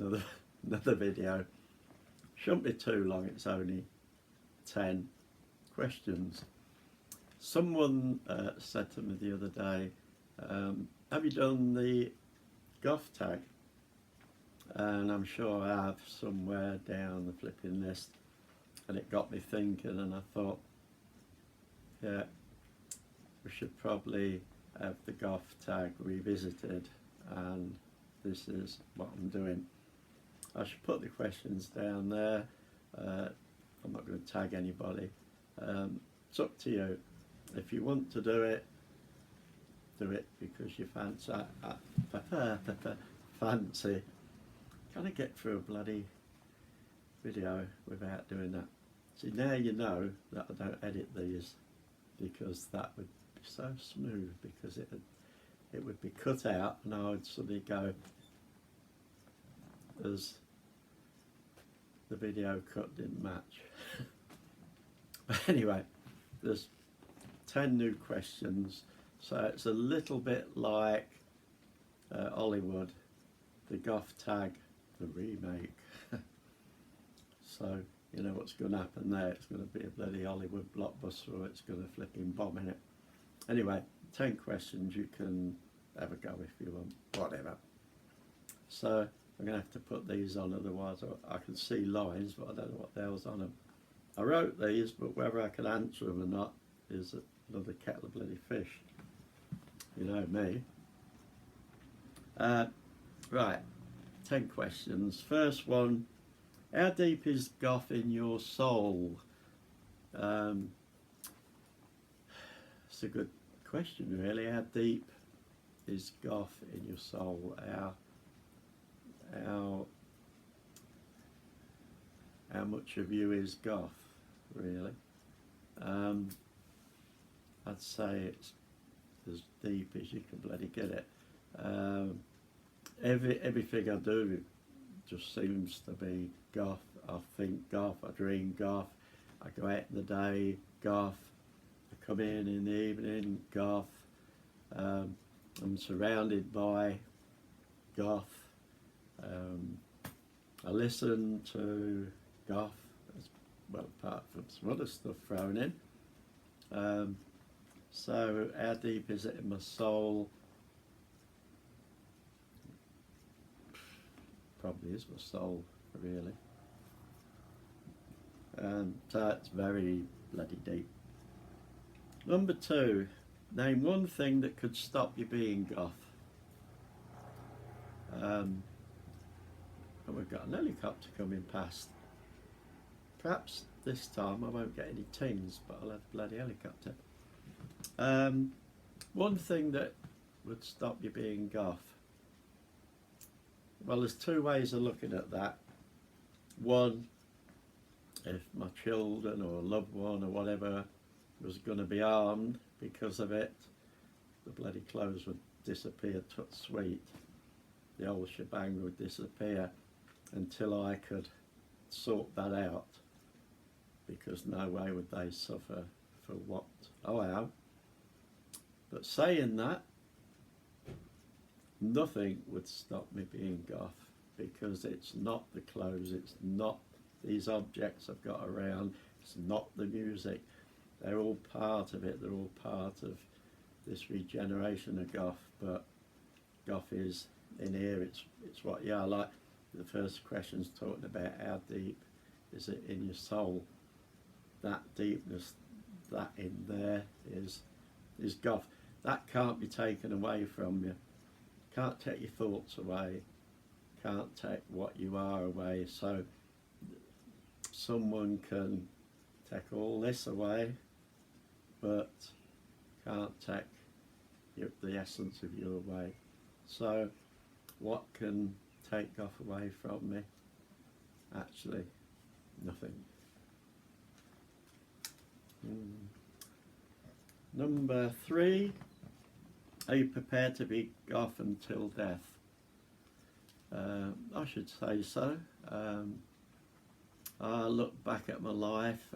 another another video. Shouldn't be too long, it's only 10 questions. Someone said to me the other day, have you done the Goth Tag? And I'm sure I have somewhere down the flipping list, and it got me thinking, and I thought, yeah, we should probably have the Goth Tag Revisited, and this is what I'm doing. I should put the questions down there. I'm not going to tag anybody. It's up to you. If you want to do it because you fancy. Can I get through a bloody video without doing that? See, now you know that I don't edit these, because that would be so smooth, because it would be cut out and I would suddenly go as the video cut didn't match. But anyway, there's 10 new questions, so it's a little bit like Hollywood, the Goth Tag, the remake. So you know what's going to happen there. It's going to be a bloody Hollywood blockbuster, or it's going to flipping bomb in it. Anyway, 10 questions, you can have a go if you want, whatever. So I'm going to have to put these on, otherwise I can see lines but I don't know what the hell's on them. I wrote these, but whether I can answer them or not is another kettle of bloody fish. You know me. Right, 10 questions. First one, how deep is goth in your soul? It's a good question, really. How deep is goth in your soul? How much of you is goth, really? I'd say it's as deep as you can bloody get it. Everything I do just seems to be goth. I think goth, I dream goth, I go out in the day, goth, I come in the evening, goth. I'm surrounded by goth. I listen to goth, as well, apart from some other stuff thrown in. So how deep is it in my soul? Probably is my soul, really. So it's very bloody deep. Number 2, name one thing that could stop you being goth. And we've got an helicopter coming past. Perhaps this time I won't get any tings, but I'll have a bloody helicopter. One thing that would stop you being goth. Well, there's 2 ways of looking at that. One, if my children or a loved one or whatever was going to be harmed because of it, the bloody clothes would disappear, tut sweet. The whole shebang would disappear until I could sort that out, because no way would they suffer for what I have. But saying that, nothing would stop me being goth, because it's not the clothes, it's not these objects I've got around, it's not the music. They're all part of it, they're all part of this regeneration of goth, but goth is in here, it's what you are. Like the first question's talking about how deep is it in your soul. That deepness, that in there is goth. That can't be taken away from you. Can't take your thoughts away, can't take what you are away. So someone can take all this away, but can't take the essence of you away. So what can take goth away from me? Actually, nothing. Number 3, are you prepared to be goth until death? I should say so. I look back at my life,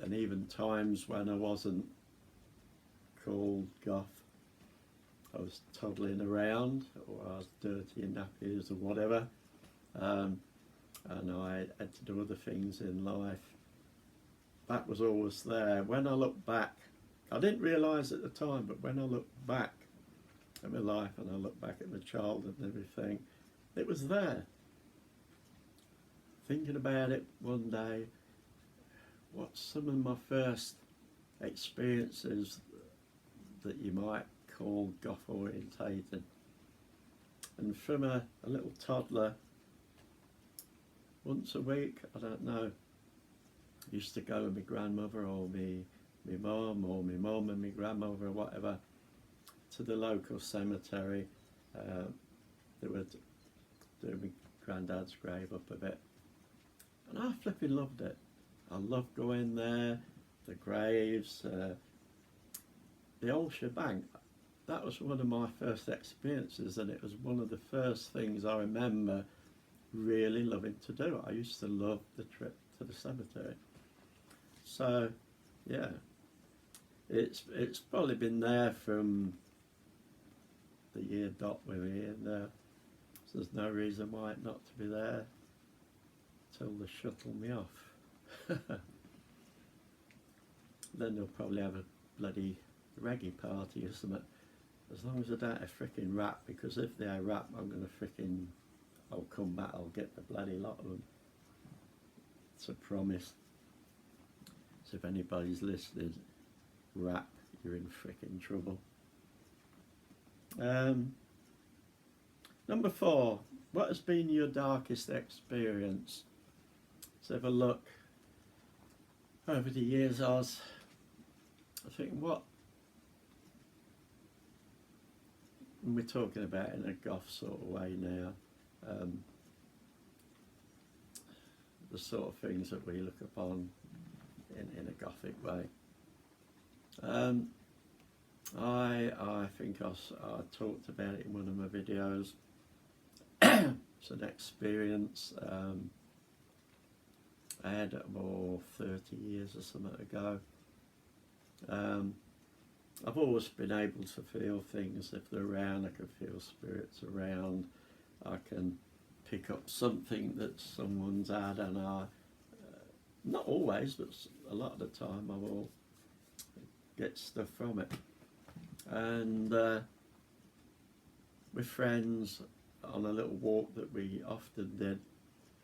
and even times when I wasn't called goth. I was toddling around, or I was dirty in nappies or whatever. and I had to do other things in life. That was always there. When I look back, I didn't realise at the time, but when I look back at my life and I look back at my childhood and everything, it was there. Thinking about it one day, what's some of my first experiences that you might call goth orientated? And from a little toddler, once a week, I don't know, used to go with my grandmother or my mum or my mum and my grandmother or whatever to the local cemetery. They would do my granddad's grave up a bit, and I flipping loved it. I loved going there, the graves, the whole shebang. That was one of my first experiences, and it was one of the first things I remember really loving to do. I used to love the trip to the cemetery. So yeah, it's probably been there from the year dot with me, and so there's no reason why it not to be there till they shuttle me off. Then they'll probably have a bloody reggae party or something, as long as I don't have frickin' rap, because if they are rap, I'm gonna frickin', I'll come back, I'll get the bloody lot of them. It's a promise. So if anybody's listening, rap, you're in frickin' trouble. Number 4, what has been your darkest experience? Let's have a look. Over the years, I think what we're talking about in a goth sort of way now, the sort of things that we look upon in a gothic way. I think I talked about it in one of my videos. It's an experience I had about 30 years or something ago. I've always been able to feel things if they're around. I can feel spirits around. I can pick up something that someone's had, and not always, but a lot of the time I will get stuff from it. And with friends on a little walk that we often did,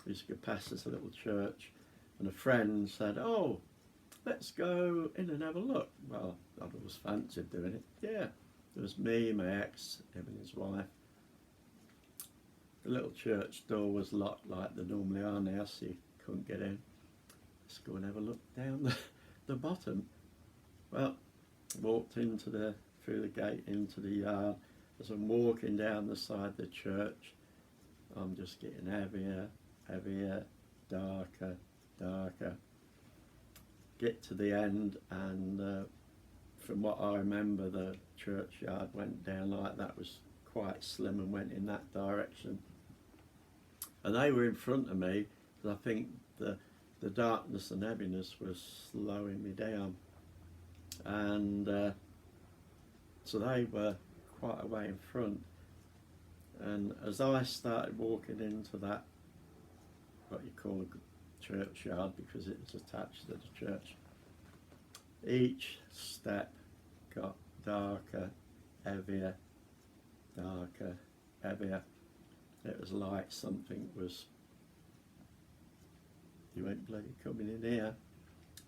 we used to go past this little church, and a friend said, "Oh, let's go in and have a look." Well, I'd always fancied doing it. Yeah, there was me, my ex, him and his wife. The little church door was locked like they normally are now, so you couldn't get in. Let's go and have a look down the bottom. Well, walked through the gate into the yard. As I'm walking down the side of the church, I'm just getting heavier, heavier, darker, darker. Get to the end, and from what I remember, the churchyard went down like that, was quite slim and went in that direction. And they were in front of me, because I think the darkness and heaviness was slowing me down. And so they were quite a way in front. And as I started walking into that, what you call a churchyard, because it was attached to the church, each step got darker, heavier, darker, heavier. It was like something was, you ain't bloody coming in here,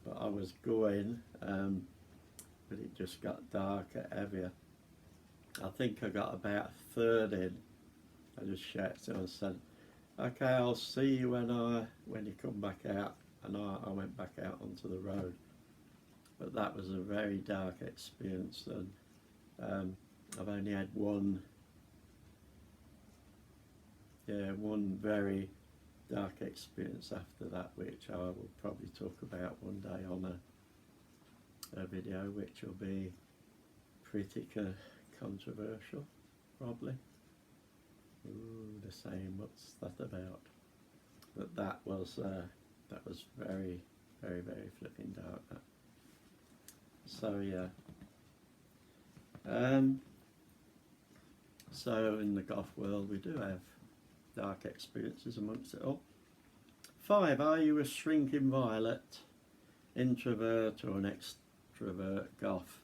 but I was going, but it just got darker, heavier. I think I got about a third in. I just shouted to him and said, "Okay, I'll see you when you come back out." And I went back out onto the road. But that was a very dark experience, and I've only had one very dark experience after that, which I will probably talk about one day on a video, which will be pretty controversial, probably. Ooh, the saying, what's that about? But that was very, very, very flipping dark. That. So yeah. So in the goth world, we do have dark experiences amongst it all. 5, are you a shrinking violet, introvert or an extrovert goth?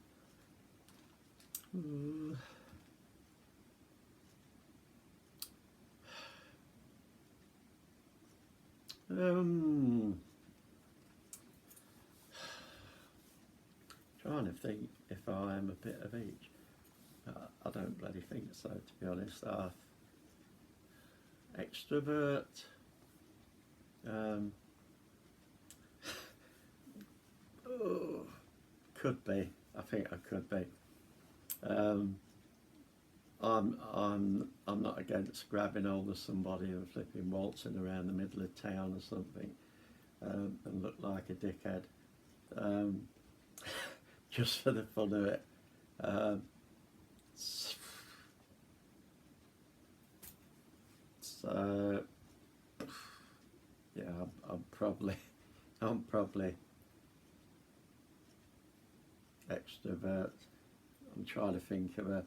Ooh. Trying to think if I am a bit of each. I don't bloody think so, to be honest. Extrovert. Oh, could be. I think I could be. I'm not against grabbing hold of somebody and flipping waltzing around the middle of town or something, and look like a dickhead, just for the fun of it. So yeah, I'm probably extrovert. I'm trying to think of a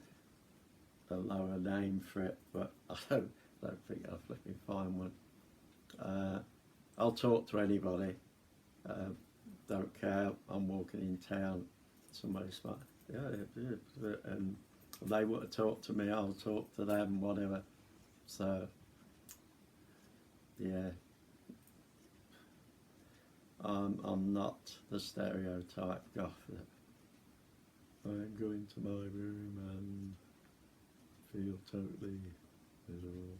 lower name for it, but I don't think I'll flipping find one. I'll talk to anybody. Don't care. I'm walking in town. Somebody's like, yeah, and they want to talk to me. I'll talk to them. Whatever. So yeah, I'm not the stereotype goth that I'm going to my room and feel totally miserable.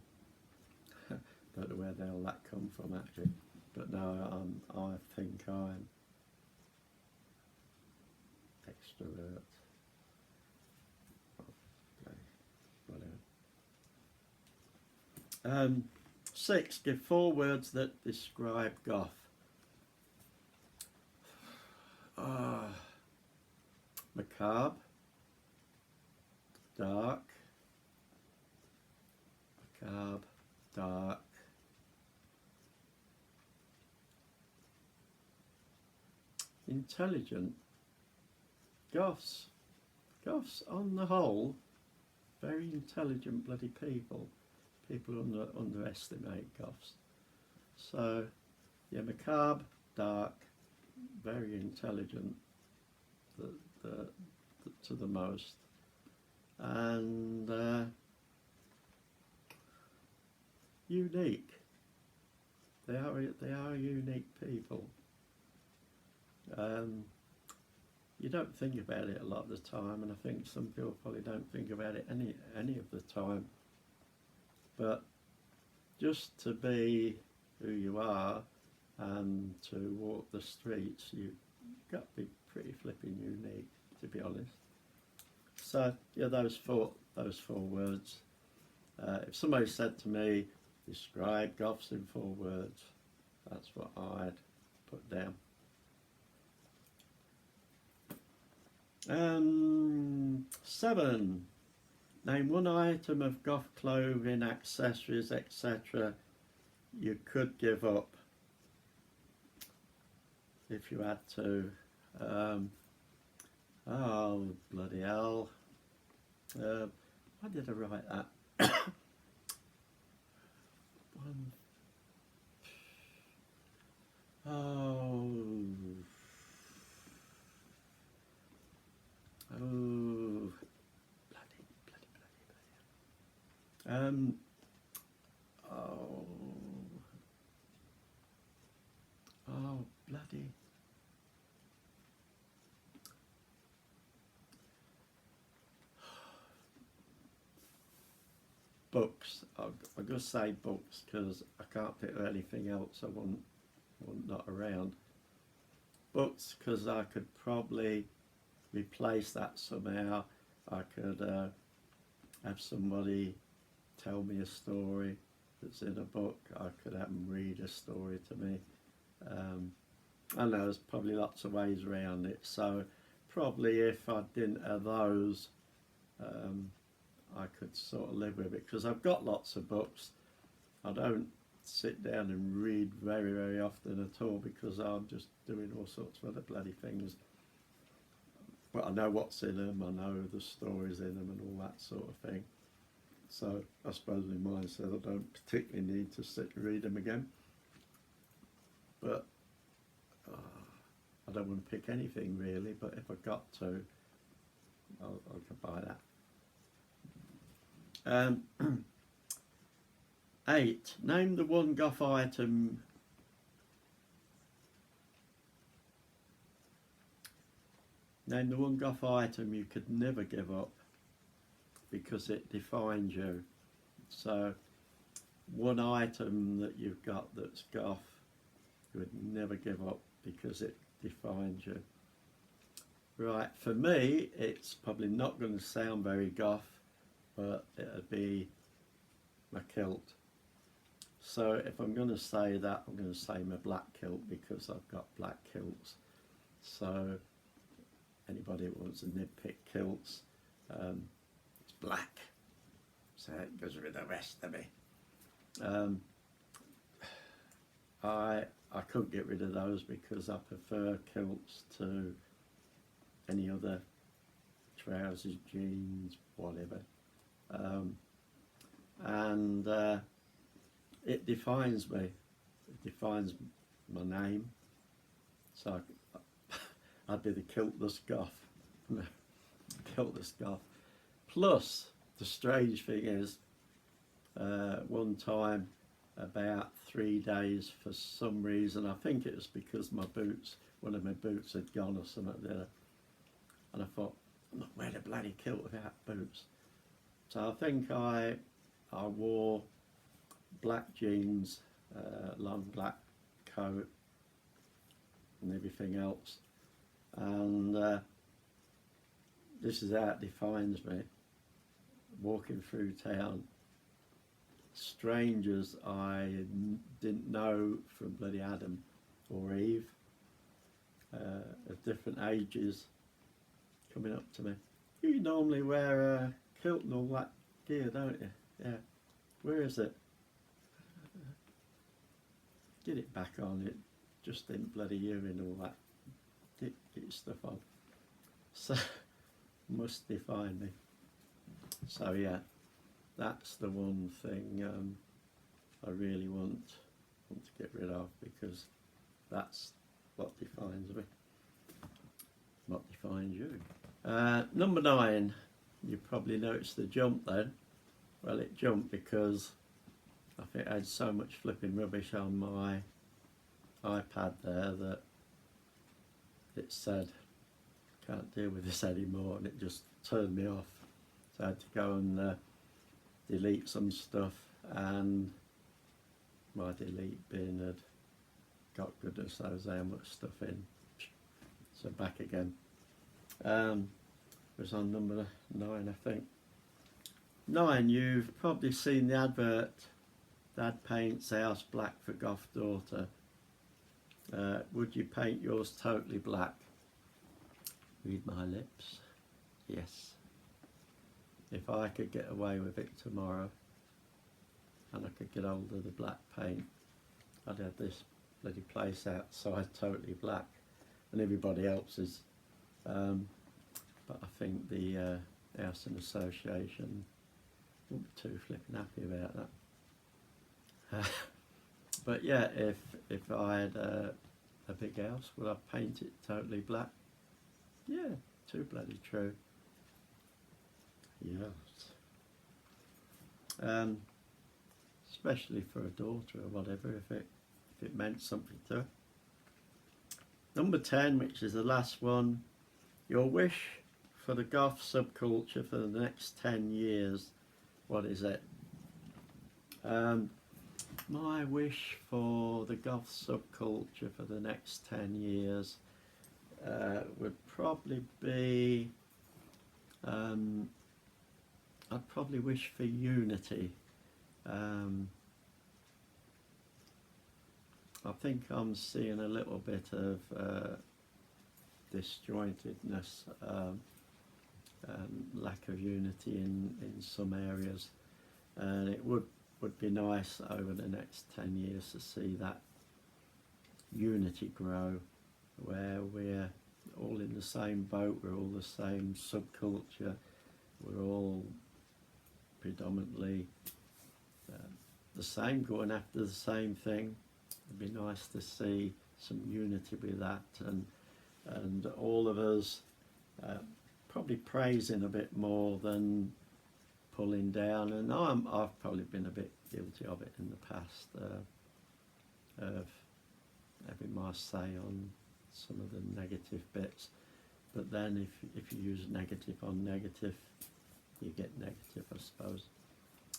Don't know where the hell that come from actually, but no, I think I'm extrovert. Whatever. 6, give 4 words that describe goth. Macabre, dark, intelligent. Goths on the whole, very intelligent bloody people. People underestimate goths. So yeah, macabre, dark, very intelligent, to the most, and unique. They are unique people. You don't think about it a lot of the time, and I think some people probably don't think about it any of the time. But just to be who you are and to walk the streets, you've got to be pretty flipping unique, to be honest. So yeah, those four words. If somebody said to me, describe goths in 4 words, that's what I'd put down. 7, name 1 item of goth clothing, accessories, etc. you could give up if you had to. Oh bloody hell! Why did I write that? Oh, bloody. Oh, bloody. Books. I'm going to say books because I can't think of anything else I want not around. Books, because I could probably replace that somehow. I could have somebody tell me a story that's in a book. I could have them read a story to me. I know there's probably lots of ways around it, so probably if I didn't have those, I could sort of live with it, because I've got lots of books. I don't sit down and read very, very often at all, because I'm just doing all sorts of other bloody things. But I know what's in them, I know the stories in them and all that sort of thing. So I suppose my mind said I don't particularly need to sit and read them again. But I don't want to pick anything really, but if I got to, I could buy that. 8. Name the one Goth item you could never give up because it defines you. So one item that you've got that's goth, you would never give up because it defines you. Right, for me, it's probably not going to sound very goth, but it'll be my kilt. So if I'm going to say that, I'm going to say my black kilt because I've got black kilts. So anybody who wants to nitpick kilts, it's black, so it goes with the rest of me. I couldn't get rid of those because I prefer kilts to any other trousers, jeans, whatever. It defines me. It defines my name. So I'd be the kiltless goth. Kiltless goth. Plus, the strange thing is, one time, about 3 days, for some reason, I think it was because my boots, one of my boots had gone or something there, and I thought, I'm not wearing a bloody kilt without boots. So I think I wore black jeans, long black coat and everything else, and this is how it defines me. Walking through town, strangers I didn't know from bloody Adam or Eve, of different ages, coming up to me. You normally wear a kilt and all that gear, don't you? Yeah. Where is it? Get it back on. It just didn't bloody you and all that. Get your stuff on. So must define me. So yeah, that's the one thing I really want to get rid of, because that's what defines me, what defines you. Number 9, you probably noticed the jump then. Well, it jumped because I think I had so much flipping rubbish on my iPad there that it said, can't deal with this anymore, and it just turned me off. So I had to go and delete some stuff, and my delete bin had got goodness knows how much stuff in. So back again. It was on number 9, I think. 9, you've probably seen the advert, Dad paints house black for Goth Daughter. Would you paint yours totally black? Read my lips. Yes. If I could get away with it tomorrow and I could get hold of the black paint, I'd have this bloody place outside totally black, and everybody else's. But I think the Housing Association wouldn't be too flipping happy about that. But yeah, if I had a big house, would I paint it totally black? Yeah, too bloody true. Yes. Especially for a daughter or whatever, if it meant something to her. Number 10, which is the last one, your wish for the Goth subculture for the next 10 years. What is it? My wish for the Goth subculture for the next 10 years would probably be, I'd probably wish for unity. I think I'm seeing a little bit of disjointedness, lack of unity in some areas, and it would be nice over the next 10 years to see that unity grow, where we're all in the same boat, we're all the same subculture, we're all predominantly the same, going after the same thing. It'd be nice to see some unity with that, and all of us probably praising a bit more than pulling down. And I've probably been a bit guilty of it in the past, of having my say on some of the negative bits. But then if you use negative on negative, you get negative, I suppose.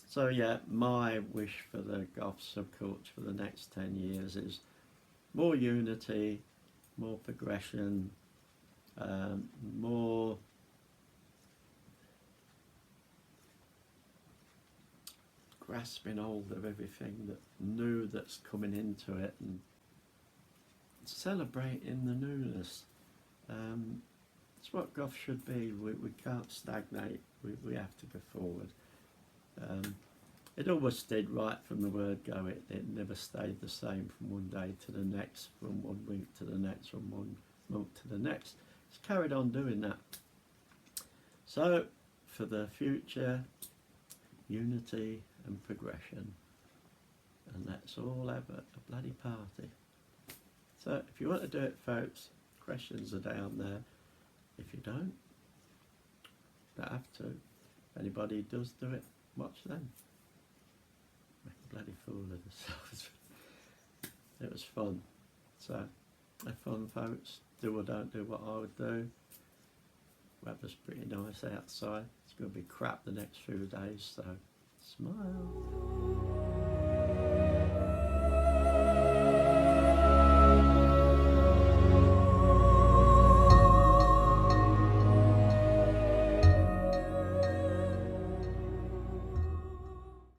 So yeah, my wish for the goth subculture for the next 10 years is more unity, more progression, more grasping hold of everything that new that's coming into it, and celebrating the newness. It's what goth should be. We can't stagnate, we have to go forward. It always did right from the word go. It never stayed the same from one day to the next, from one week to the next, from one month to the next. It's carried on doing that. So for the future, unity and progression, and let's all have a bloody party. So if you want to do it, folks, questions are down there. If you don't have to. If anybody does do it, watch them. Make a bloody fool of themselves. It was fun. So have fun, folks. Do or don't do what I would do. Weather's pretty nice outside. It's going to be crap the next few days, so smile.